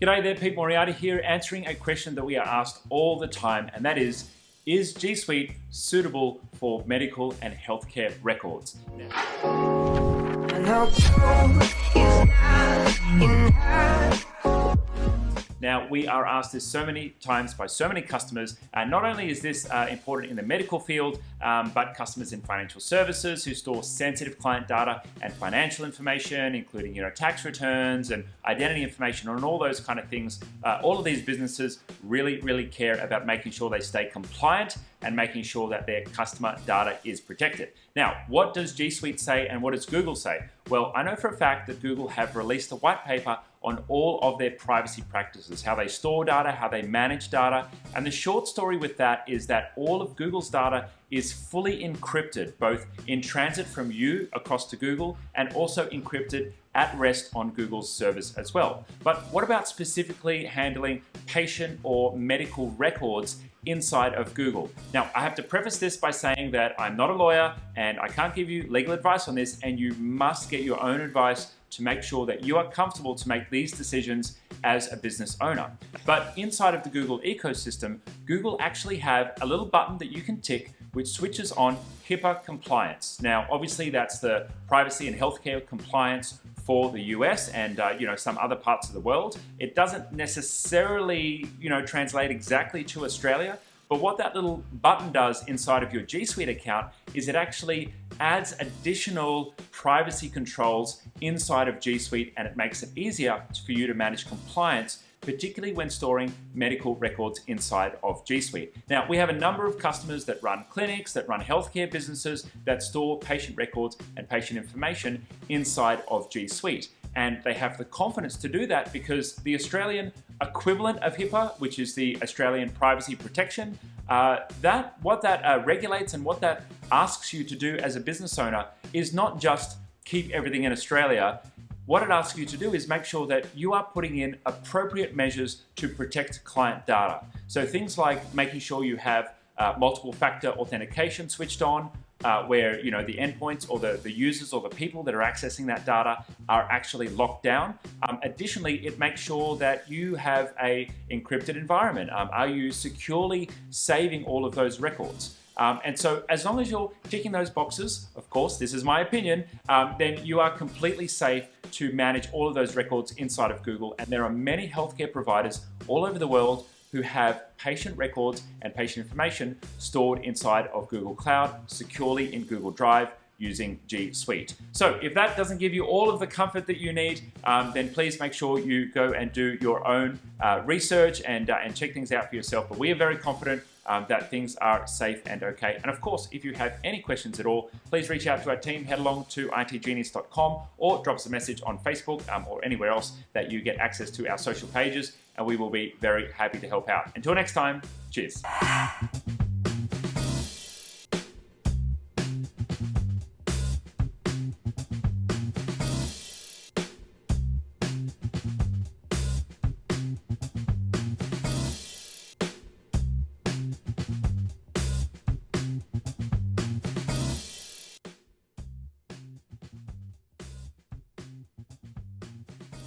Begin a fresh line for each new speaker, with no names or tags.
G'day there, Pete Moriarty here, answering a question that we are asked all the time, and that is G Suite suitable for medical and healthcare records? Now, we are asked this so many times by so many customers. Not only is this important in the medical field, but customers in financial services who store sensitive client data and financial information, including tax returns and identity information and all those kind of things. All of these businesses really care about making sure they stay compliant and making sure that their customer data is protected. Now, what does G Suite say and what does Google say? Well, I know for a fact that Google have released a white paper on all of their privacy practices, how they store data, how they manage data. And the short story with that is that all of Google's data is fully encrypted, both in transit from you across to Google and also encrypted at rest on Google's servers as well. But what about specifically handling patient or medical records inside of Google? Now, I have to preface this by saying that I'm not a lawyer and I can't give you legal advice on this, and you must get your own advice to make sure that you are comfortable to make these decisions as a business owner. But inside of the Google ecosystem, Google actually have a little button that you can tick which switches on HIPAA compliance. Now, obviously that's the privacy and healthcare compliance for the US and some other parts of the world. It doesn't necessarily translate exactly to Australia, but what that little button does inside of your G Suite account is it actually adds additional privacy controls inside of G Suite, and it makes it easier for you to manage compliance, particularly when storing medical records inside of G Suite. Now, we have a number of customers that run clinics, that run healthcare businesses, that store patient records and patient information inside of G Suite. And they have the confidence to do that because the Australian equivalent of HIPAA, which is the Australian Privacy Protection, what that regulates and what that asks you to do as a business owner is not just keep everything in Australia. What it asks you to do is make sure that you are putting in appropriate measures to protect client data. So things like making sure you have multiple factor authentication switched on, where the endpoints or the users or the people that are accessing that data are actually locked down. Additionally, it makes sure that you have a encrypted environment. Are you securely saving all of those records? And so as long as you're ticking those boxes, of course, this is my opinion, then you are completely safe to manage all of those records inside of Google. And there are many healthcare providers all over the world who have patient records and patient information stored inside of Google Cloud, securely in Google Drive, using G Suite. So if that doesn't give you all of the comfort that you need, then please make sure you go and do your own research and check things out for yourself. But we are very confident that things are safe and okay. And of course, if you have any questions at all, please reach out to our team, head along to itgenius.com or drop us a message on Facebook or anywhere else that you get access to our social pages, and we will be very happy to help out. Until next time, cheers.